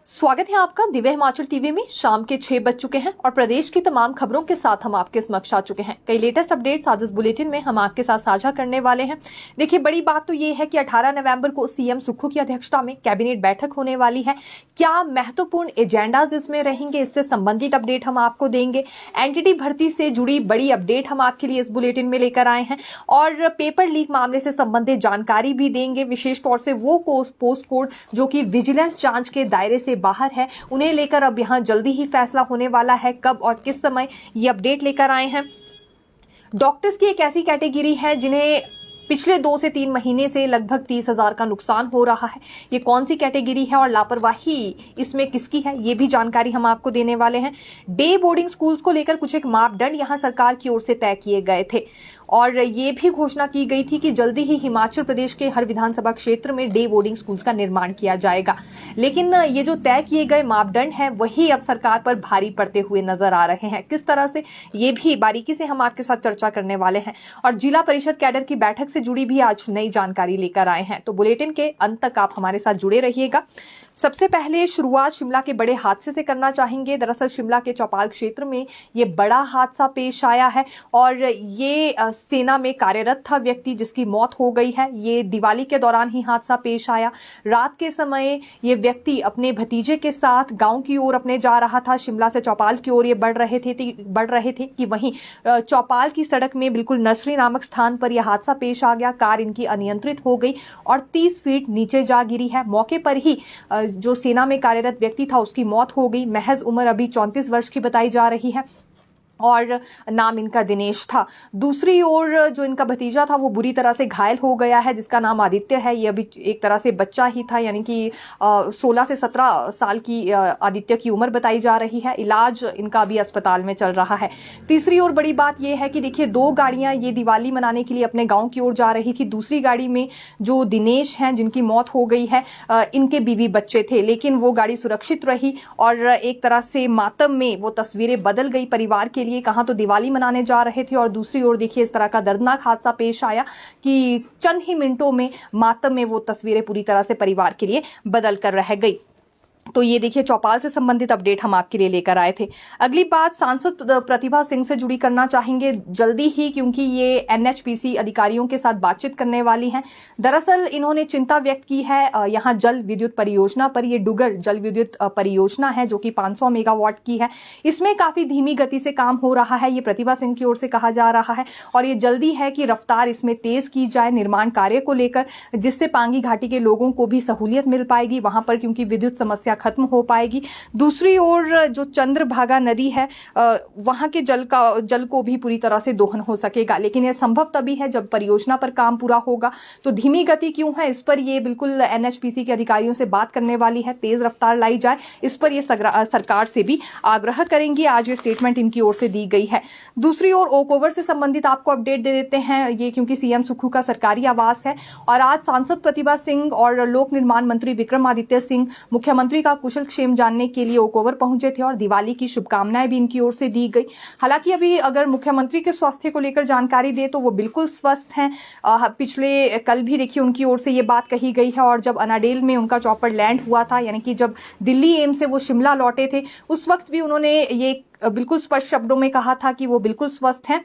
स्वागत है आपका दिव्य हिमाचल टीवी में। शाम के 6 बज चुके हैं और प्रदेश की तमाम खबरों के साथ हम आपके समक्ष आ चुके हैं। कई लेटेस्ट अपडेट्स आज इस बुलेटिन में हम आपके साथ साझा करने वाले हैं। देखिए, बड़ी बात तो ये है कि 18 नवंबर को सीएम सुक्खू की अध्यक्षता में कैबिनेट बैठक होने वाली है। क्या महत्वपूर्ण एजेंडाज इसमें रहेंगे, इससे संबंधित अपडेट हम आपको देंगे। एनटीटी भर्ती से जुड़ी बड़ी अपडेट हम आपके लिए इस बुलेटिन में लेकर आए हैं और पेपर लीक मामले से संबंधित जानकारी भी देंगे। विशेष तौर से वो पोस्ट कोड जो कि विजिलेंस जांच के दायरे से बाहर है, उन्हें लेकर अब यहां जल्दी ही फैसला होने वाला है। कब और किस समय ये अपडेट लेकर आए हैं। डॉक्टर्स की एक ऐसी कैटेगरी है जिन्हें पिछले 2 से 3 महीने से लगभग 30,000 का नुकसान हो रहा है। ये कौन सी कैटेगरी है और लापरवाही इसमें किसकी है, ये भी जानकारी हम आपको देने वाले हैं। डे बोर्डिंग स्कूल्स को लेकर कुछ एक मापदंड यहां सरकार की ओर से तय किए गए थे और ये भी घोषणा की गई थी कि जल्दी ही हिमाचल प्रदेश के हर विधानसभा क्षेत्र में डे बोर्डिंग स्कूल्स का निर्माण किया जाएगा। लेकिन ये जो तय किए गए मापदंड हैं वही अब सरकार पर भारी पड़ते हुए नजर आ रहे हैं। किस तरह से, ये भी बारीकी से हम आपके साथ चर्चा करने वाले हैं और जिला परिषद कैडर की बैठक से जुड़ी भी आज नई जानकारी लेकर आए हैं। तो बुलेटिन के अंत तक आप हमारे साथ जुड़े रहिएगा। सबसे पहले शुरुआत शिमला के बड़े हादसे से करना चाहेंगे। दरअसल शिमला के चौपाल क्षेत्र में ये बड़ा हादसा पेश आया है और ये सेना में कार्यरत था व्यक्ति जिसकी मौत हो गई है। ये दिवाली के दौरान ही हादसा पेश आया। रात के समय ये व्यक्ति अपने भतीजे के साथ गांव की ओर अपने जा रहा था। शिमला से चौपाल की ओर ये बढ़ रहे थे कि वहीं चौपाल की सड़क में बिल्कुल नर्सरी नामक स्थान पर यह हादसा पेश आ गया। कार इनकी अनियंत्रित हो गई और 30 फीट नीचे जा गिरी है। मौके पर ही जो सेना में कार्यरत व्यक्ति था उसकी मौत हो गई। महज उम्र अभी 34 वर्ष की बताई जा रही है और नाम इनका दिनेश था। दूसरी ओर जो इनका भतीजा था वो बुरी तरह से घायल हो गया है जिसका नाम आदित्य है। ये अभी एक तरह से बच्चा ही था, यानी कि 16 से 17 साल की आदित्य की उम्र बताई जा रही है। इलाज इनका अभी अस्पताल में चल रहा है। तीसरी ओर बड़ी बात यह है कि देखिए, 2 गाड़ियां ये दिवाली मनाने के लिए अपने गाँव की ओर जा रही थी। दूसरी गाड़ी में जो दिनेश हैं जिनकी मौत हो गई है, इनके बीवी बच्चे थे, लेकिन वो गाड़ी सुरक्षित रही और एक तरह से मातम में वो तस्वीरें बदल गई परिवार के लिए। कहां तो दिवाली मनाने जा रहे थे और दूसरी ओर देखिए इस तरह का दर्दनाक हादसा पेश आया कि चंद ही मिनटों में मातम में वो तस्वीरें पूरी तरह से परिवार के लिए बदल कर रह गई। तो ये देखिए, चौपाल से संबंधित अपडेट हम आपके लिए लेकर आए थे। अगली बात सांसद प्रतिभा सिंह से जुड़ी करना चाहेंगे जल्दी ही, क्योंकि ये एनएचपीसी अधिकारियों के साथ बातचीत करने वाली हैं। दरअसल इन्होंने चिंता व्यक्त की है यहाँ जल विद्युत परियोजना पर। ये डुगर जल विद्युत परियोजना है जो कि 500 मेगावाट की है। इसमें काफी धीमी गति से काम हो रहा है, ये प्रतिभा सिंह की ओर से कहा जा रहा है और ये जल्दी है कि रफ्तार इसमें तेज की जाए निर्माण कार्य को लेकर, जिससे पांगी घाटी के लोगों को भी सहूलियत मिल पाएगी वहां पर, क्योंकि विद्युत समस्या खत्म हो पाएगी। दूसरी ओर जो चंद्रभागा नदी है वहां के जल को भी पूरी तरह से दोहन हो सकेगा, लेकिन यह संभव तभी है जब परियोजना पर काम पूरा होगा। तो धीमी गति क्यों है, इस पर ये बिल्कुल एनएचपीसी के अधिकारियों से बात करने वाली है। तेज रफ्तार लाई जाए, इस पर ये सरकार से भी आग्रह करेंगी। आज ये स्टेटमेंट इनकी ओर से दी गई है। दूसरी ओर ओक ओवर से संबंधित आपको अपडेट दे देते हैं, ये क्योंकि सीएम सुक्खू का सरकारी आवास है और आज सांसद प्रतिभा सिंह और लोक निर्माण मंत्री विक्रमादित्य सिंह मुख्यमंत्री का कुशल क्षेम जानने के लिए ओक ओवर पहुंचे थे और दिवाली की शुभकामनाएं भी इनकी ओर से दी गई। हालांकि अभी अगर मुख्यमंत्री के स्वास्थ्य को लेकर जानकारी दे तो वो बिल्कुल स्वस्थ हैं। पिछले कल भी देखिए उनकी ओर से ये बात कही गई है और जब अनाडेल में उनका चॉपर लैंड हुआ था, यानी कि जब दिल्ली एम्स से वो शिमला लौटे थे, उस वक्त भी उन्होंने ये बिल्कुल स्पष्ट शब्दों में कहा था कि वो बिल्कुल स्वस्थ हैं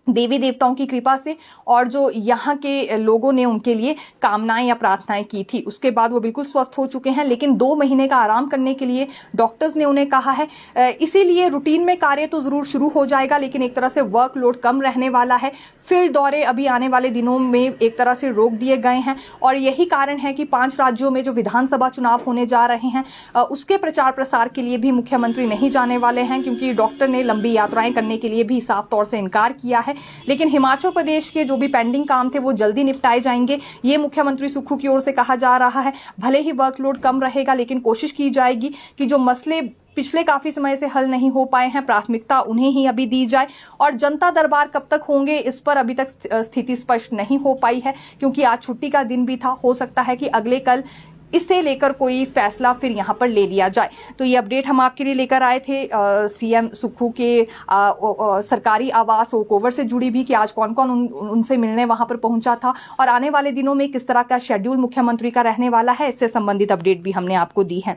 देवी देवताओं की कृपा से, और जो यहाँ के लोगों ने उनके लिए कामनाएं या प्रार्थनाएं की थी उसके बाद वो बिल्कुल स्वस्थ हो चुके हैं। लेकिन 2 महीने का आराम करने के लिए डॉक्टर्स ने उन्हें कहा है। इसीलिए रूटीन में कार्य तो जरूर शुरू हो जाएगा, लेकिन एक तरह से वर्कलोड कम रहने वाला है। फील्ड दौरे अभी आने वाले दिनों में एक तरह से रोक दिए गए हैं और यही कारण है कि 5 राज्यों में जो विधानसभा चुनाव होने जा रहे हैं उसके प्रचार प्रसार के लिए भी मुख्यमंत्री नहीं जाने वाले हैं, क्योंकि डॉक्टर ने लंबी यात्राएं करने के लिए भी साफ तौर से इनकार किया है। लेकिन हिमाचल प्रदेश के जो भी पेंडिंग काम थे वो जल्दी निपटाए जाएंगे, ये मुख्यमंत्री सुक्खू की ओर से कहा जा रहा है। भले ही वर्कलोड कम रहेगा, लेकिन कोशिश की जाएगी कि जो मसले पिछले काफी समय से हल नहीं हो पाए हैं, प्राथमिकता उन्हें ही अभी दी जाए। और जनता दरबार कब तक होंगे इस पर अभी तक स्थिति स्पष्ट नहीं हो पाई है, क्योंकि आज छुट्टी का दिन भी था। हो सकता है कि अगले कल इसे लेकर कोई फैसला फिर यहाँ पर ले लिया जाए। तो ये अपडेट हम आपके लिए लेकर आए थे सीएम सुक्खू के सरकारी आवास ओक ओवर से जुड़ी भी, कि आज कौन कौन उनसे मिलने वहां पर पहुंचा था और आने वाले दिनों में किस तरह का शेड्यूल मुख्यमंत्री का रहने वाला है, इससे संबंधित अपडेट भी हमने आपको दी है।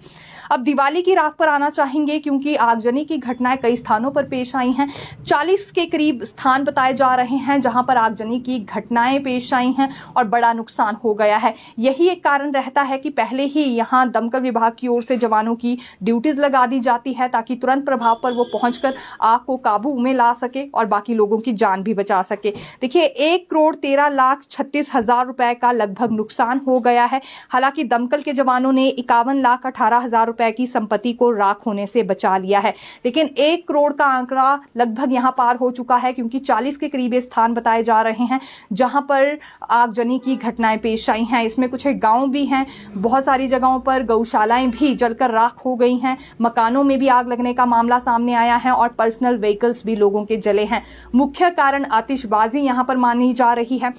अब दिवाली की रात पर आना चाहेंगे, क्योंकि आगजनी की घटनाएं कई स्थानों पर पेश आई हैं। 40 के करीब स्थान बताए जा रहे हैं जहां पर आगजनी की घटनाएं पेश आई हैं और बड़ा नुकसान हो गया है। यही एक कारण रहता है कि पहले ही यहां दमकल विभाग की ओर से जवानों की ड्यूटीज लगा दी जाती है, ताकि तुरंत प्रभाव पर वो पहुंचकर आग को काबू में ला सके और बाकी लोगों की जान भी बचा सके। देखिए 1,13,36,000 रुपए का लगभग नुकसान हो गया है। हालांकि दमकल के जवानों ने 51,18,000 रुपए की संपत्ति को राख होने से बचा लिया है, लेकिन 1 करोड़ का आंकड़ा लगभग यहां पार हो चुका है, क्योंकि 40 के करीब स्थान बताए जा रहे हैं जहां पर आगजनी की घटनाएं पेश आई हैं। इसमें कुछ गांव भी हैं, बहुत सारी जगहों पर गौशालाएं भी जलकर राख हो गई हैं, मकानों में भी आग लगने का मामला सामने आया है और पर्सनल व्हीकल्स भी लोगों के जले हैं। मुख्य कारण आतिशबाजी यहां पर मानी जा रही है,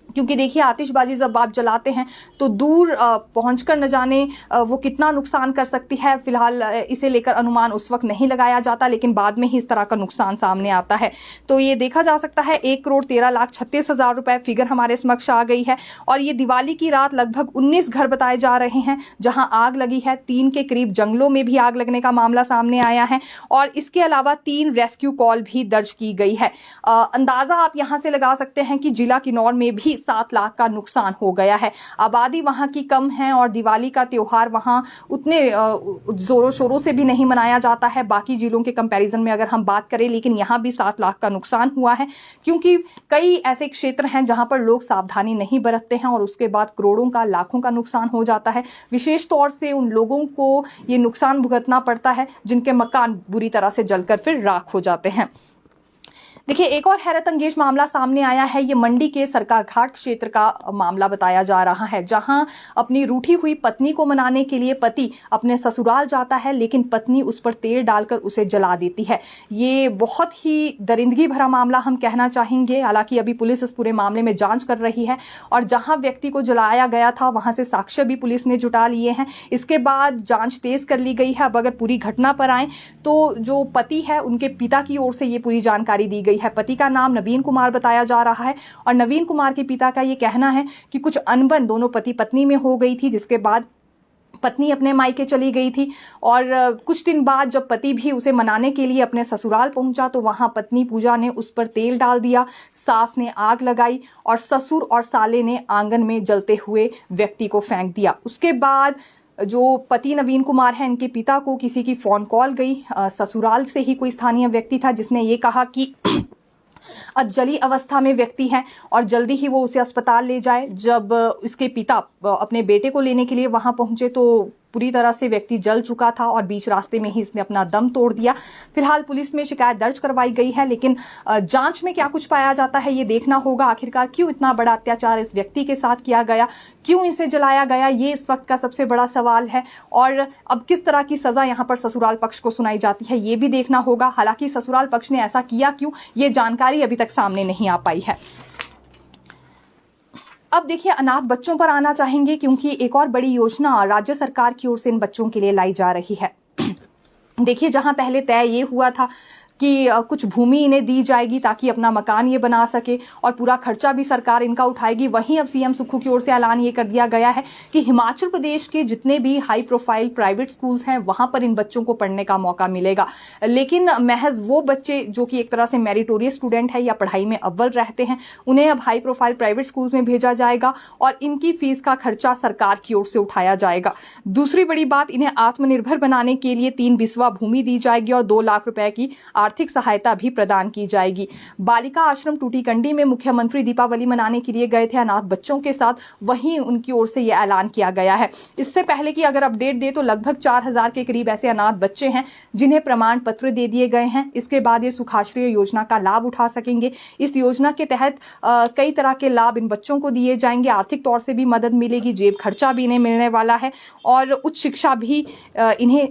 क्योंकि देखिए आतिशबाजी जब आप जलाते हैं तो दूर पहुंचकर न जाने वो कितना नुकसान कर सकती है। फिलहाल इसे लेकर अनुमान उस वक्त नहीं लगाया जाता, लेकिन बाद में ही इस तरह का नुकसान सामने आता है। तो ये देखा जा सकता है 1,13,36,000 रुपए फिगर हमारे समक्ष आ गई है। और ये दिवाली की रात लगभग 19 घर बताए जा रहे हैं जहां आग लगी है। 3 के करीब जंगलों में भी आग लगने का मामला सामने आया है और इसके अलावा 3 रेस्क्यू कॉल भी दर्ज की गई है। अंदाजा आप यहां से लगा सकते हैं कि जिला किन्नौर में भी 7 लाख का नुकसान हो गया है। आबादी वहां की कम है और दिवाली का त्योहार वहां उतने जोरों शोरों से भी नहीं मनाया जाता है बाकी जिलों के कंपैरिजन में अगर हम बात करें, लेकिन यहां भी 7 लाख का नुकसान हुआ है, क्योंकि कई ऐसे क्षेत्र हैं जहां पर लोग सावधानी नहीं बरतते हैं और उसके बाद करोड़ों का लाखों का नुकसान हो जाता है। विशेष तौर से उन लोगों को ये नुकसान भुगतना पड़ता है जिनके मकान बुरी तरह से जलकर फिर राख हो जाते हैं। देखिए एक और हैरत अंगेज मामला सामने आया है। ये मंडी के सरकाघाट क्षेत्र का मामला बताया जा रहा है, जहां अपनी रूठी हुई पत्नी को मनाने के लिए पति अपने ससुराल जाता है, लेकिन पत्नी उस पर तेल डालकर उसे जला देती है। ये बहुत ही दरिंदगी भरा मामला हम कहना चाहेंगे। हालांकि अभी पुलिस इस पूरे मामले में जांच कर रही है और जहां व्यक्ति को जलाया गया था वहां से साक्ष्य भी पुलिस ने जुटा लिए हैं। इसके बाद जांच तेज कर ली गई है। अब अगर पूरी घटना पर आए तो जो पति है उनके पिता की ओर से ये पूरी जानकारी दी गई है। पति का नाम नवीन कुमार बताया जा रहा है और नवीन कुमार के पिता का ये कहना है कि कुछ अनबन दोनों पति पत्नी में हो गई थी, जिसके बाद पत्नी अपने मायके चली गई थी और कुछ दिन बाद जब पति भी उसे मनाने के लिए अपने ससुराल पहुंचा तो वहां पत्नी पूजा ने उस पर तेल डाल दिया, सास ने आग लगाई और ससुर और साले ने आंगन में जलते हुए व्यक्ति को फेंक दिया। उसके बाद जो पति नवीन कुमार हैं इनके पिता को किसी की फोन कॉल गई, ससुराल से ही कोई स्थानीय व्यक्ति था जिसने ये कहा कि जली अवस्था में व्यक्ति है और जल्दी ही वो उसे अस्पताल ले जाए। जब इसके पिता अपने बेटे को लेने के लिए वहां पहुंचे तो पूरी तरह से व्यक्ति जल चुका था और बीच रास्ते में ही इसने अपना दम तोड़ दिया। फिलहाल पुलिस में शिकायत दर्ज करवाई गई है, लेकिन जांच में क्या कुछ पाया जाता है ये देखना होगा। आखिरकार क्यों इतना बड़ा अत्याचार इस व्यक्ति के साथ किया गया, क्यों इसे जलाया गया, ये इस वक्त का सबसे बड़ा सवाल है। और अब किस तरह की सजा यहाँ पर ससुराल पक्ष को सुनाई जाती है ये भी देखना होगा। हालांकि ससुराल पक्ष ने ऐसा किया क्यों, ये जानकारी अभी तक सामने नहीं आ पाई है। अब देखिए अनाथ बच्चों पर आना चाहेंगे, क्योंकि एक और बड़ी योजना राज्य सरकार की ओर से इन बच्चों के लिए लाई जा रही है। देखिए जहां पहले तय ये हुआ था कि कुछ भूमि इन्हें दी जाएगी ताकि अपना मकान ये बना सके और पूरा खर्चा भी सरकार इनका उठाएगी, वहीं अब सीएम सुक्खू की ओर से ऐलान ये कर दिया गया है कि हिमाचल प्रदेश के जितने भी हाई प्रोफाइल प्राइवेट स्कूल्स हैं वहां पर इन बच्चों को पढ़ने का मौका मिलेगा। लेकिन महज वो बच्चे जो कि एक तरह से मेरिटोरियस स्टूडेंट है या पढ़ाई में अव्वल रहते हैं उन्हें अब हाई प्रोफाइल प्राइवेट स्कूल्स में भेजा जाएगा और इनकी फीस का खर्चा सरकार की ओर से उठाया जाएगा। दूसरी बड़ी बात, इन्हें आत्मनिर्भर बनाने के लिए 3 बिस्वा भूमि दी जाएगी और 2 लाख रुपए की आर्थिक सहायता भी प्रदान की जाएगी। बालिका आश्रम टूटीकंडी में मुख्यमंत्री दीपावली मनाने के लिए गए थे अनाथ बच्चों के साथ, वहीं उनकी ओर से यह ऐलान किया गया है। इससे पहले की अगर अपडेट दे तो लगभग 4000 के करीब ऐसे अनाथ बच्चे हैं जिन्हें प्रमाण पत्र दे दिए गए हैं। इसके बाद ये सुखाश्रय योजना का लाभ उठा सकेंगे। इस योजना के तहत कई तरह के लाभ इन बच्चों को दिए जाएंगे। आर्थिक तौर से भी मदद मिलेगी, जेब खर्चा भी इन्हें मिलने वाला है और उच्च शिक्षा भी इन्हें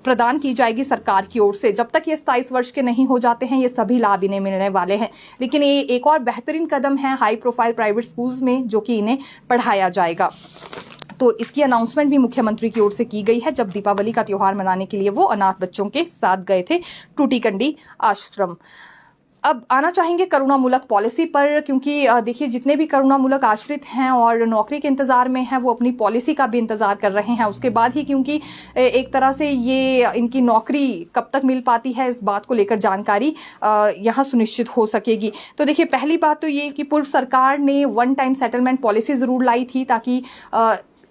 प्रदान की जाएगी सरकार की ओर से। जब तक ये 27 वर्ष के नहीं हो जाते हैं ये सभी लाभ इन्हें मिलने वाले हैं। लेकिन ये एक और बेहतरीन कदम है हाई प्रोफाइल प्राइवेट स्कूल्स में जो कि इन्हें पढ़ाया जाएगा। तो इसकी अनाउंसमेंट भी मुख्यमंत्री की ओर से की गई है जब दीपावली का त्योहार मनाने के लिए वो अनाथ बच्चों के साथ गए थे टूटीकंडी आश्रम। अब आना चाहेंगे करुणामूलक पॉलिसी पर, क्योंकि देखिए जितने भी करुणामूलक आश्रित हैं और नौकरी के इंतजार में हैं वो अपनी पॉलिसी का भी इंतजार कर रहे हैं उसके बाद ही, क्योंकि एक तरह से ये इनकी नौकरी कब तक मिल पाती है इस बात को लेकर जानकारी यहाँ सुनिश्चित हो सकेगी। तो देखिए पहली बात तो ये कि पूर्व सरकार ने वन टाइम सेटलमेंट पॉलिसी जरूर लाई थी ताकि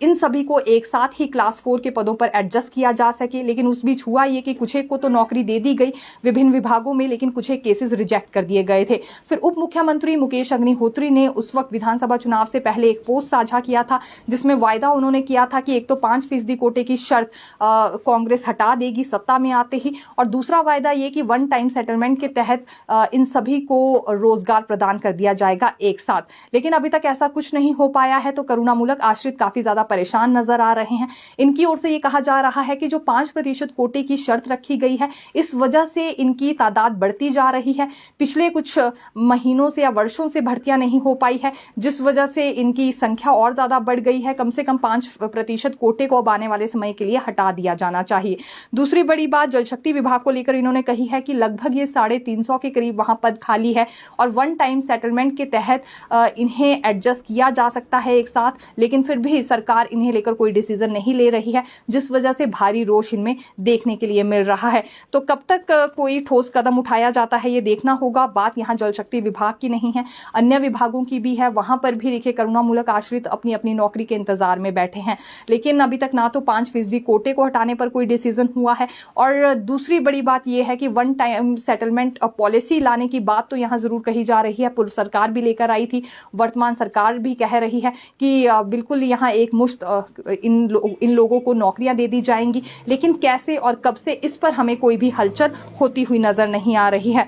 इन सभी को एक साथ ही क्लास 4 के पदों पर एडजस्ट किया जा सके, लेकिन उस बीच हुआ ये कि कुछ एक को तो नौकरी दे दी गई विभिन्न विभागों में, लेकिन कुछ एक केसेस रिजेक्ट कर दिए गए थे। फिर उप मुख्यमंत्री मुकेश अग्निहोत्री ने उस वक्त विधानसभा चुनाव से पहले एक पोस्ट साझा किया था जिसमें वायदा उन्होंने किया था कि एक तो 5% कोटे की शर्त कांग्रेस हटा देगी सत्ता में आते ही, और दूसरा वायदा ये कि वन टाइम सेटलमेंट के तहत इन सभी को रोजगार प्रदान कर दिया जाएगा एक साथ। लेकिन अभी तक ऐसा कुछ नहीं हो पाया है, तो करुणामूलक आश्रित काफी ज्यादा परेशान नजर आ रहे हैं। इनकी ओर से ये कहा जा रहा है कि जो 5% कोटे की शर्त रखी गई है इस वजह से इनकी तादाद बढ़ती जा रही है। पिछले कुछ महीनों से या वर्षों से भर्तियां नहीं हो पाई है जिस वजह से इनकी संख्या और ज्यादा बढ़ गई है। कम से कम 5% कोटे को अब आने वाले समय के लिए हटा दिया जाना चाहिए। दूसरी बड़ी बात जल शक्ति विभाग को लेकर इन्होंने कही है कि लगभग ये 350 के करीब वहां पद खाली है और वन टाइम सेटलमेंट के तहत इन्हें एडजस्ट किया जा सकता है एक साथ, लेकिन फिर भी सरकार इन्हें लेकर कोई डिसीजन नहीं ले रही है जिस वजह से भारी रोष इनमें देखने के लिए मिल रहा है। तो कब तक कोई ठोस कदम उठाया जाता है ये देखना होगा। बात यहाँ जल शक्ति विभाग की नहीं है, अन्य विभागों की भी है। वहां पर भी देखिए करुणामूलक आश्रित अपनी अपनी नौकरी के इंतजार में बैठे हैं, लेकिन अभी तक ना तो 5% कोटे को हटाने पर कोई डिसीजन हुआ है, और दूसरी बड़ी बात यह है कि वन टाइम सेटलमेंट पॉलिसी लाने की बात तो यहाँ जरूर कही जा रही है। पूर्व सरकार भी लेकर आई थी, वर्तमान सरकार भी कह रही है कि बिल्कुल यहाँ एक मुश्त इन लोगों को नौकरियां दे दी जाएंगी, लेकिन कैसे और कब से इस पर हमें कोई भी हलचल होती हुई नजर नहीं आ रही है।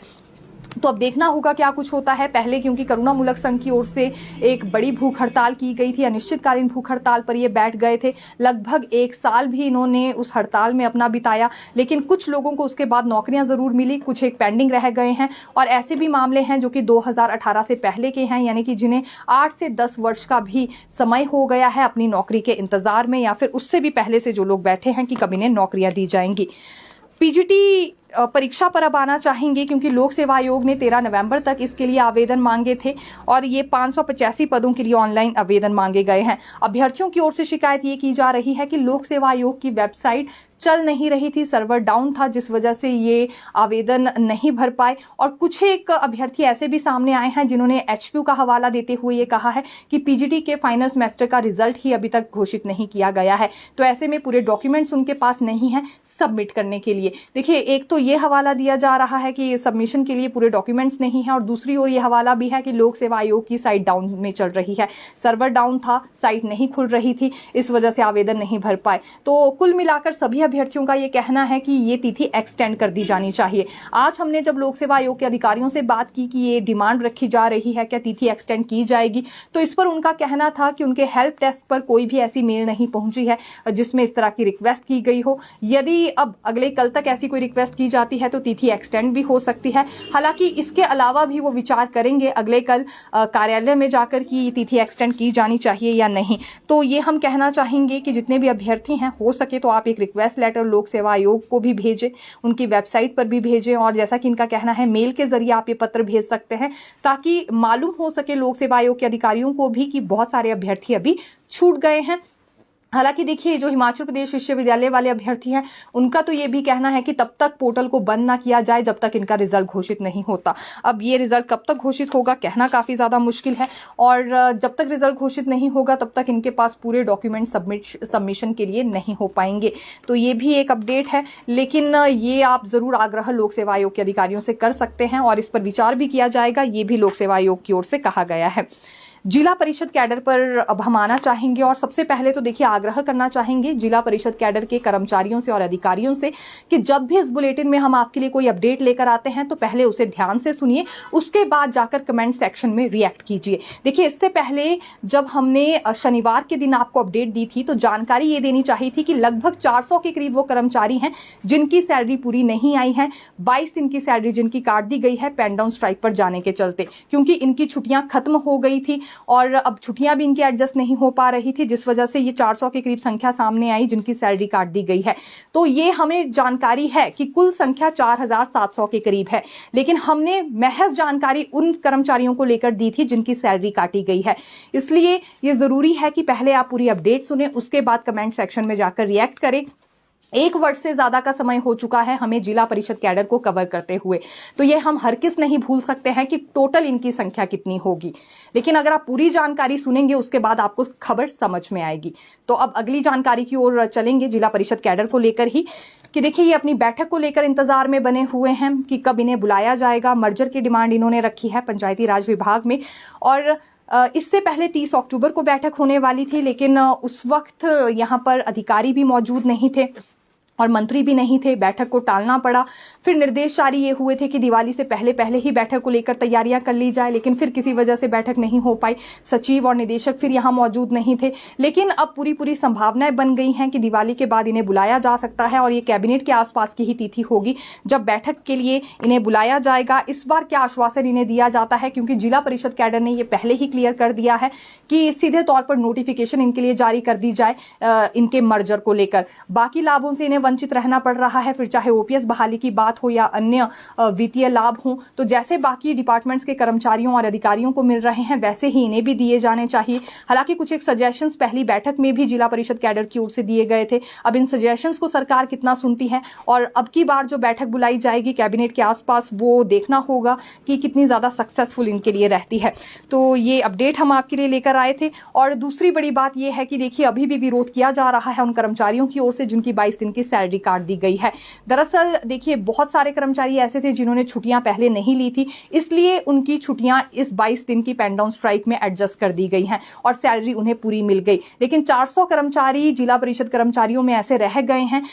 तो अब देखना होगा क्या कुछ होता है। पहले क्योंकि करुणामूलक संघ की ओर से एक बड़ी भूख हड़ताल की गई थी, अनिश्चितकालीन भूख हड़ताल पर ये बैठ गए थे। लगभग 1 साल भी इन्होंने उस हड़ताल में अपना बिताया, लेकिन कुछ लोगों को उसके बाद नौकरियां जरूर मिली, कुछ एक पेंडिंग रह गए हैं। और ऐसे भी मामले हैं जो कि 2018 से पहले के हैं, यानी कि जिन्हें 8 से 10 वर्ष का भी समय हो गया है अपनी नौकरी के इंतजार में, या फिर उससे भी पहले से जो लोग बैठे हैं कि कब इन्हें नौकरियां दी जाएंगी। पीजीटी परीक्षा पर अब आना चाहेंगे, क्योंकि लोक सेवा आयोग ने 13 नवंबर तक इसके लिए आवेदन मांगे थे और ये 585 पदों के लिए ऑनलाइन आवेदन मांगे गए हैं। अभ्यर्थियों की ओर से शिकायत ये की जा रही है कि लोक सेवा आयोग की वेबसाइट चल नहीं रही थी, सर्वर डाउन था, जिस वजह से ये आवेदन नहीं भर पाए। और कुछ एक अभ्यर्थी ऐसे भी सामने आए हैं जिन्होंने एचपीयू का हवाला देते हुए ये कहा है कि पीजीटी के फाइनल सेमेस्टर का रिजल्ट ही अभी तक घोषित नहीं किया गया है, तो ऐसे में पूरे डॉक्यूमेंट्स उनके पास नहीं है सबमिट करने के लिए। देखिए एक तो ये हवाला दिया जा रहा है कि सबमिशन के लिए पूरे डॉक्यूमेंट्स नहीं है, और दूसरी ओर ये हवाला भी है कि लोक सेवा आयोग की साइट डाउन में चल रही है, सर्वर डाउन था, साइट नहीं खुल रही थी, इस वजह से आवेदन नहीं भर पाए। तो कुल मिलाकर सभी अभ्यर्थियों का ये कहना है कि ये तिथि एक्सटेंड कर दी जानी चाहिए। आज हमने जब लोक सेवा आयोग के अधिकारियों से बात की कि ये डिमांड रखी जा रही है क्या तिथि एक्सटेंड की जाएगी, तो इस पर उनका कहना था कि उनके हेल्प डेस्क पर कोई भी ऐसी मेल नहीं पहुंची है जिसमें इस तरह की रिक्वेस्ट की गई हो। यदि अब अगले कल तक ऐसी कोई रिक्वेस्ट की जाती है तो तिथि एक्सटेंड भी हो सकती है। हालांकि इसके अलावा भी वो विचार करेंगे अगले कल कार्यालय में जाकर कि तिथि एक्सटेंड की जानी चाहिए या नहीं। तो ये हम कहना चाहेंगे कि जितने भी अभ्यर्थी हैं हो सके तो आप एक रिक्वेस्ट लेटर लोक सेवा आयोग को भी भेजें, उनकी वेबसाइट पर भी भेजें, और जैसा कि इनका कहना है मेल के जरिए आप ये पत्र भेज सकते हैं ताकि मालूम हो सके लोक सेवा आयोग के अधिकारियों को भी कि बहुत सारे अभ्यर्थी अभी छूट गए हैं। हालांकि देखिए जो हिमाचल प्रदेश विश्वविद्यालय वाले अभ्यर्थी हैं उनका तो ये भी कहना है कि तब तक पोर्टल को बंद ना किया जाए जब तक इनका रिजल्ट घोषित नहीं होता। अब ये रिजल्ट कब तक घोषित होगा कहना काफ़ी ज़्यादा मुश्किल है, और जब तक रिजल्ट घोषित नहीं होगा तब तक इनके पास पूरे डॉक्यूमेंट सबमिशन के लिए नहीं हो पाएंगे। तो ये भी एक अपडेट है, लेकिन ये आप ज़रूर आग्रह लोक सेवा आयोग के अधिकारियों से कर सकते हैं और इस पर विचार भी किया जाएगा, ये भी लोक सेवा आयोग की ओर से कहा गया है। जिला परिषद कैडर पर अब हम आना चाहेंगे, और सबसे पहले तो देखिए आग्रह करना चाहेंगे जिला परिषद कैडर के कर्मचारियों से और अधिकारियों से कि जब भी इस बुलेटिन में हम आपके लिए कोई अपडेट लेकर आते हैं तो पहले उसे ध्यान से सुनिए, उसके बाद जाकर कमेंट सेक्शन में रिएक्ट कीजिए। देखिए इससे पहले जब हमने शनिवार के दिन आपको अपडेट दी थी तो जानकारी ये देनी चाहिए थी कि लगभग 400 के करीब वो कर्मचारी हैं जिनकी सैलरी पूरी नहीं आई है, 22 दिन की सैलरी जिनकी काट दी गई है पेन डाउन स्ट्राइक पर जाने के चलते, क्योंकि इनकी छुट्टियां खत्म हो गई थी। और अब छुट्टियां भी इनकी एडजस्ट नहीं हो पा रही थी, जिस वजह से ये 400 के करीब संख्या सामने आई जिनकी सैलरी काट दी गई है। तो ये हमें जानकारी है कि कुल संख्या 4700 के करीब है, लेकिन हमने महज जानकारी उन कर्मचारियों को लेकर दी थी जिनकी सैलरी काटी गई है। इसलिए ये जरूरी है कि पहले आप पूरी अपडेट सुने, उसके बाद कमेंट सेक्शन में जाकर रिएक्ट करें। 1 वर्ष से ज्यादा का समय हो चुका है हमें जिला परिषद कैडर को कवर करते हुए, तो ये हम हर किस नहीं भूल सकते हैं कि टोटल इनकी संख्या कितनी होगी। लेकिन अगर आप पूरी जानकारी सुनेंगे उसके बाद आपको खबर समझ में आएगी। तो अब अगली जानकारी की ओर चलेंगे जिला परिषद कैडर को लेकर ही, कि देखिए ये अपनी बैठक को लेकर इंतजार में बने हुए हैं कि कब इन्हें बुलाया जाएगा। मर्जर की डिमांड इन्होंने रखी है पंचायती राज विभाग में, और इससे पहले 30 अक्टूबर को बैठक होने वाली थी, लेकिन उस वक्त यहाँ पर अधिकारी भी मौजूद नहीं थे और मंत्री भी नहीं थे, बैठक को टालना पड़ा। फिर निर्देश जारी ये हुए थे कि दिवाली से पहले पहले ही बैठक को लेकर तैयारियां कर ली जाए, लेकिन फिर किसी वजह से बैठक नहीं हो पाई। सचिव और निदेशक फिर यहाँ मौजूद नहीं थे, लेकिन अब पूरी संभावनाएं बन गई हैं कि दिवाली के बाद इन्हें बुलाया जा सकता है और ये कैबिनेट के आसपास की ही तिथि होगी जब बैठक के लिए इन्हें बुलाया जाएगा। इस बार क्या आश्वासन इन्हें दिया जाता है, क्योंकि जिला परिषद कैडर ने यह पहले ही क्लियर कर दिया है कि सीधे तौर पर नोटिफिकेशन इनके लिए जारी कर दी जाए इनके मर्जर को लेकर। बाकी लाभों से इन्हें वंचित रहना पड़ रहा है, फिर चाहे ओपीएस बहाली की बात हो या अन्य वित्तीय लाभ हो, तो जैसे बाकी डिपार्टमेंट्स के कर्मचारियों और अधिकारियों को मिल रहे हैं वैसे ही इन्हें भी दिए जाने चाहिए। हालांकि कुछ एक सजेशंस पहली बैठक में भी जिला परिषद कैडर की ओर से दिए गए थे। अब इन सजेशंस को सरकार कितना सुनती है और अब की बार जो बैठक बुलाई जाएगी कैबिनेट के आसपास, वो देखना होगा कि कितनी ज्यादा सक्सेसफुल इनके लिए रहती है। तो ये अपडेट हम आपके लिए लेकर आए थे। और दूसरी बड़ी बात यह है कि देखिए अभी भी विरोध किया जा रहा है उन कर्मचारियों की ओर से जिनकी 22 दिन की सैलरी काट दी गई है। दरअसल देखिए बहुत सारे कर्मचारी ऐसे थे जिन्होंने छुट्टियां पहले नहीं ली थी, इसलिए उनकी छुट्टियां इस 22 दिन की पेन डाउन स्ट्राइक में एडजस्ट कर दी गई हैं और सैलरी उन्हें पूरी मिल गई। लेकिन 400 कर्मचारी जिला परिषद कर्मचारियों में ऐसे रह गए हैं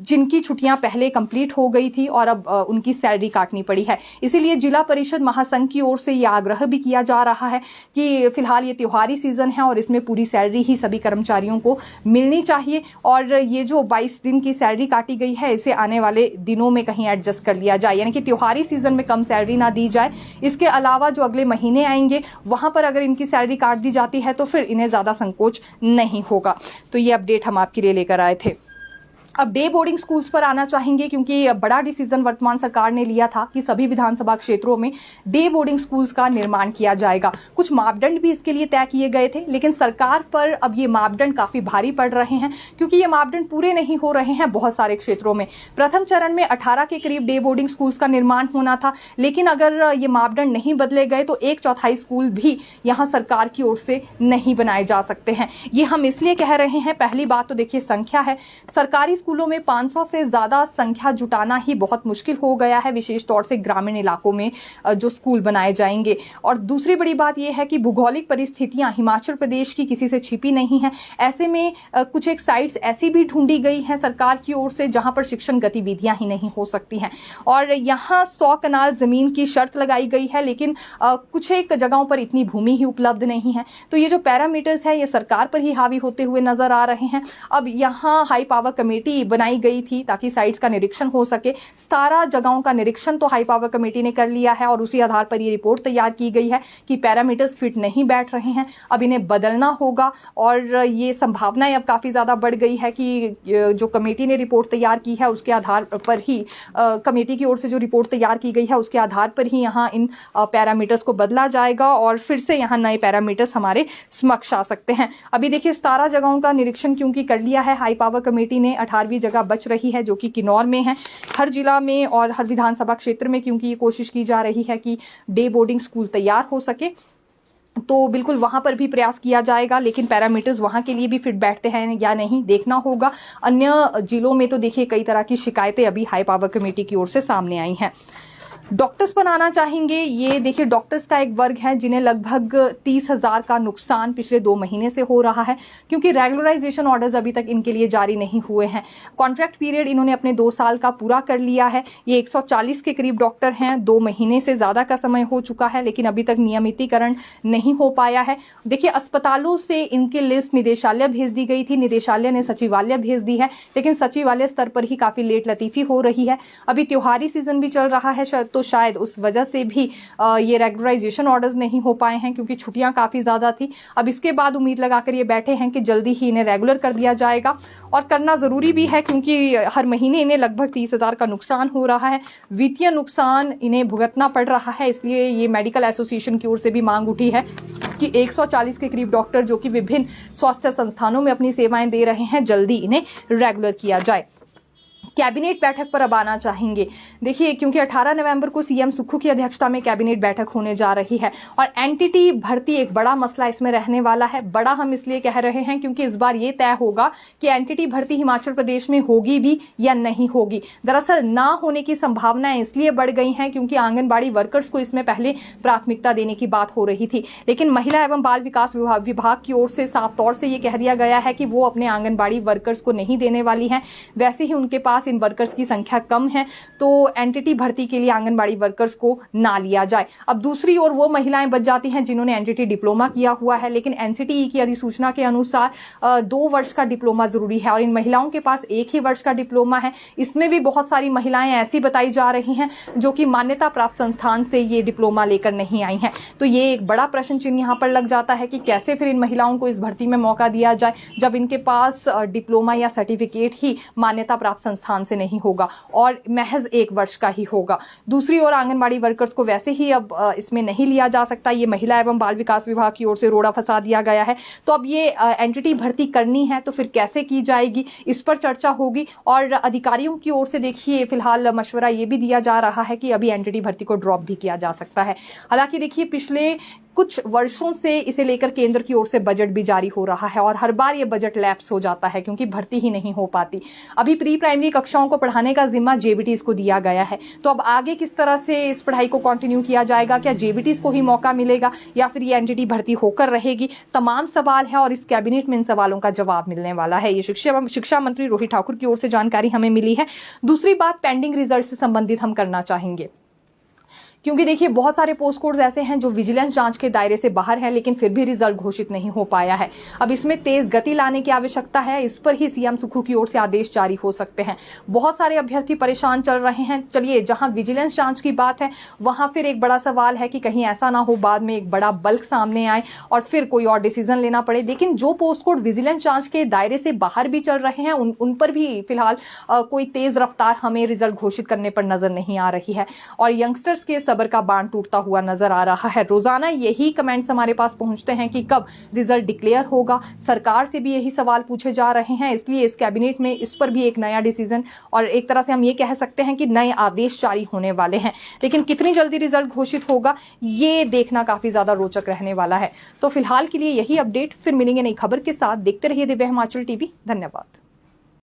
जिनकी छुट्टियां पहले कंप्लीट हो गई थी और अब उनकी सैलरी काटनी पड़ी है। इसीलिए जिला परिषद महासंघ की ओर से यह आग्रह भी किया जा रहा है कि फिलहाल ये त्योहारी सीजन है और इसमें पूरी सैलरी ही सभी कर्मचारियों को मिलनी चाहिए और ये जो 22 दिन की सैलरी काटी गई है इसे आने वाले दिनों में कहीं एडजस्ट कर लिया जाए, यानी कि त्योहारी सीजन में कम सैलरी ना दी जाए। इसके अलावा जो अगले महीने आएंगे वहां पर अगर इनकी सैलरी काट दी जाती है तो फिर इन्हें ज्यादा संकोच नहीं होगा। तो ये अपडेट हम आपके लिए लेकर आए थे। अब डे बोर्डिंग स्कूल्स पर आना चाहेंगे, क्योंकि बड़ा डिसीजन वर्तमान सरकार ने लिया था कि सभी विधानसभा क्षेत्रों में डे बोर्डिंग स्कूल्स का निर्माण किया जाएगा। कुछ मापदंड भी इसके लिए तय किए गए थे, लेकिन सरकार पर अब ये मापदंड काफी भारी पड़ रहे हैं क्योंकि ये मापदंड पूरे नहीं हो रहे हैं बहुत सारे क्षेत्रों में। प्रथम चरण में 18 के करीब डे बोर्डिंग स्कूल्स का निर्माण होना था, लेकिन अगर ये मापदंड नहीं बदले गए तो 1/4 स्कूल भी यहाँ सरकार की ओर से नहीं बनाए जा सकते हैं। ये हम इसलिए कह रहे हैं, पहली बात तो देखिए संख्या है, सरकारी स्कूलों में 500 से ज्यादा संख्या जुटाना ही बहुत मुश्किल हो गया है, विशेष तौर से ग्रामीण इलाकों में जो स्कूल बनाए जाएंगे। और दूसरी बड़ी बात यह है कि भौगोलिक परिस्थितियां हिमाचल प्रदेश की किसी से छिपी नहीं है। ऐसे में कुछ एक साइट्स ऐसी भी ढूंढी गई हैं सरकार की ओर से जहां पर शिक्षण गतिविधियां ही नहीं हो सकती हैं और यहाँ 100 कनाल जमीन की शर्त लगाई गई है, लेकिन कुछ एक जगहों पर इतनी भूमि ही उपलब्ध नहीं है। तो ये जो पैरामीटर्स है ये सरकार पर ही हावी होते हुए नजर आ रहे हैं। अब यहाँ हाई पावर कमेटी बनाई गई थी ताकि साइट्स का निरीक्षण हो सके। 17 जगहों का निरीक्षण तो हाई पावर कमेटी ने कर लिया है और उसी आधार पर ये रिपोर्ट तैयार की गई है कि पैरामीटर्स फिट नहीं बैठ रहे हैं, अब इन्हें बदलना होगा। और ये संभावनाएं अब काफी ज्यादा बढ़ गई है कि जो कमेटी ने रिपोर्ट तैयार की है उसके आधार पर ही कमेटी की ओर से जो रिपोर्ट तैयार की गई है उसके आधार पर ही यहाँ इन पैरामीटर्स को बदला जाएगा और फिर से यहाँ नए पैरामीटर्स हमारे समक्ष आ सकते हैं। अभी देखिए 17 जगहों का निरीक्षण क्योंकि कर लिया है हाई पावर कमेटी ने, 18वीं जगह बच रही है जो कि किन्नौर में है। हर जिला में और हर विधानसभा क्षेत्र में क्योंकि ये कोशिश की जा रही है कि डे बोर्डिंग स्कूल तैयार हो सके, तो बिल्कुल वहां पर भी प्रयास किया जाएगा, लेकिन पैरामीटर्स वहां के लिए भी फिट बैठते हैं या नहीं देखना होगा। अन्य जिलों में तो देखिए कई तरह की शिकायतें अभी हाई पावर कमेटी की ओर से सामने आई हैं। डॉक्टर्स पर आना चाहेंगे। ये देखिए डॉक्टर्स का एक वर्ग है जिन्हें लगभग 30,000 का नुकसान पिछले 2 महीने से हो रहा है क्योंकि रेगुलराइजेशन ऑर्डर्स अभी तक इनके लिए जारी नहीं हुए हैं। कॉन्ट्रैक्ट पीरियड इन्होंने अपने 2 साल का पूरा कर लिया है। ये 140 के करीब डॉक्टर हैं, 2 महीने से ज्यादा का समय हो चुका है लेकिन अभी तक नियमितीकरण नहीं हो पाया है। देखिए अस्पतालों से इनकी लिस्ट निदेशालय भेज दी गई थी, निदेशालय ने सचिवालय भेज दी है, लेकिन सचिवालय स्तर पर ही काफी लेट लतीफी हो रही है। अभी त्योहारी सीजन भी चल रहा है तो तो शायद उस वजह से भी ये रेगुलराइजेशन ऑर्डर्स नहीं हो पाए हैं, क्योंकि छुट्टियां काफ़ी ज़्यादा थी। अब इसके बाद उम्मीद लगाकर ये बैठे हैं कि जल्दी ही इन्हें रेगुलर कर दिया जाएगा, और करना ज़रूरी भी है, क्योंकि हर महीने इन्हें लगभग 30,000 का नुकसान हो रहा है, वित्तीय नुकसान इन्हें भुगतना पड़ रहा है। इसलिए ये मेडिकल एसोसिएशन की ओर से भी मांग उठी है कि 140 के करीब डॉक्टर जो कि विभिन्न स्वास्थ्य संस्थानों में अपनी सेवाएं दे रहे हैं, जल्दी इन्हें रेगुलर किया जाए। कैबिनेट बैठक पर अब आना चाहेंगे। देखिए, क्योंकि 18 नवंबर को सीएम सुक्खू की अध्यक्षता में कैबिनेट बैठक होने जा रही है, और एनटीटी भर्ती एक बड़ा मसला इसमें रहने वाला है। बड़ा हम इसलिए कह रहे हैं क्योंकि इस बार ये तय होगा कि एनटीटी भर्ती हिमाचल प्रदेश में होगी भी या नहीं होगी। दरअसल ना होने की संभावनाएं इसलिए बढ़ गई हैं क्योंकि आंगनबाड़ी वर्कर्स को इसमें पहले प्राथमिकता देने की बात हो रही थी, लेकिन महिला एवं बाल विकास विभाग की ओर से साफ तौर से ये कह दिया गया है कि वो अपने आंगनबाड़ी वर्कर्स को नहीं देने वाली हैं। वैसे ही उनके पास इन वर्कर्स की संख्या कम है, तो एनटीटी भर्ती के लिए आंगनबाड़ी वर्कर्स को ना लिया जाए। अब दूसरी ओर वो महिलाएं बच जाती हैं जिन्होंने एनटीटी डिप्लोमा किया हुआ है, लेकिन एनसीटीई की अधिसूचना के अनुसार 2 वर्ष का डिप्लोमा जरूरी है, और इन महिलाओं के पास 1 ही वर्ष का डिप्लोमा है। इसमें भी बहुत सारी महिलाएं ऐसी बताई जा रही हैं जो कि मान्यता प्राप्त संस्थान से ये डिप्लोमा लेकर नहीं आई हैं। तो ये एक बड़ा प्रश्न चिन्ह यहाँ पर लग जाता है कि कैसे फिर इन महिलाओं को इस भर्ती में मौका दिया जाए जब इनके पास डिप्लोमा या सर्टिफिकेट ही मान्यता प्राप्त संस्थान से नहीं होगा और महज 1 वर्ष का ही होगा। दूसरी ओर आंगनबाड़ी वर्कर्स को वैसे ही अब इसमें नहीं लिया जा सकता, ये महिला एवं बाल विकास विभाग की ओर से रोड़ा फंसा दिया गया है। तो अब ये एनटीटी भर्ती करनी है तो फिर कैसे की जाएगी, इस पर चर्चा होगी। और अधिकारियों की ओर से देखिए फिलहाल मशवरा ये भी दिया जा रहा है कि अभी एनटीटी भर्ती को ड्रॉप भी किया जा सकता है। हालांकि देखिए पिछले कुछ वर्षों से इसे लेकर केंद्र की ओर से बजट भी जारी हो रहा है, और हर बार ये बजट लैप्स हो जाता है क्योंकि भर्ती ही नहीं हो पाती। अभी प्री प्राइमरी कक्षाओं को पढ़ाने का जिम्मा जेबीटीज को दिया गया है, तो अब आगे किस तरह से इस पढ़ाई को कंटिन्यू किया जाएगा, क्या जेबीटीज को ही मौका मिलेगा या फिर ये एनटीटी भर्ती होकर रहेगी, तमाम सवाल है, और इस कैबिनेट में इन सवालों का जवाब मिलने वाला है। ये शिक्षा मंत्री रोहित ठाकुर की ओर से जानकारी हमें मिली है। दूसरी बात पेंडिंग रिजल्ट से संबंधित हम करना चाहेंगे, क्योंकि देखिए बहुत सारे पोस्ट कोड्स ऐसे हैं जो विजिलेंस जांच के दायरे से बाहर है, लेकिन फिर भी रिजल्ट घोषित नहीं हो पाया है। अब इसमें तेज गति लाने की आवश्यकता है, इस पर ही सीएम सुक्खू की ओर से आदेश जारी हो सकते हैं। बहुत सारे अभ्यर्थी परेशान चल रहे हैं। चलिए, जहां विजिलेंस जांच की बात है वहां फिर एक बड़ा सवाल है कि कहीं ऐसा ना हो बाद में एक बड़ा बल्क सामने आए और फिर कोई और डिसीजन लेना पड़े। लेकिन जो पोस्ट कोड विजिलेंस जांच के दायरे से बाहर भी चल रहे हैं उन पर भी फिलहाल कोई तेज रफ्तार हमें रिजल्ट घोषित करने पर नजर नहीं आ रही है, और यंगस्टर्स के सब्र का बांध टूटता हुआ नजर आ रहा है। रोजाना यही कमेंट्स हमारे पास पहुंचते हैं कि कब रिजल्ट डिक्लेयर होगा। सरकार से भी यही सवाल पूछे जा रहे हैं, इसलिए इस कैबिनेट में इस पर भी एक नया डिसीजन और एक तरह से हम ये कह सकते हैं कि नए आदेश जारी होने वाले हैं। लेकिन कितनी जल्दी रिजल्ट घोषित होगा ये देखना काफी ज्यादा रोचक रहने वाला है। तो फिलहाल के लिए यही अपडेट, फिर मिलेंगे नई खबर के साथ। देखते रहिए दिव्य हिमाचल टीवी। धन्यवाद।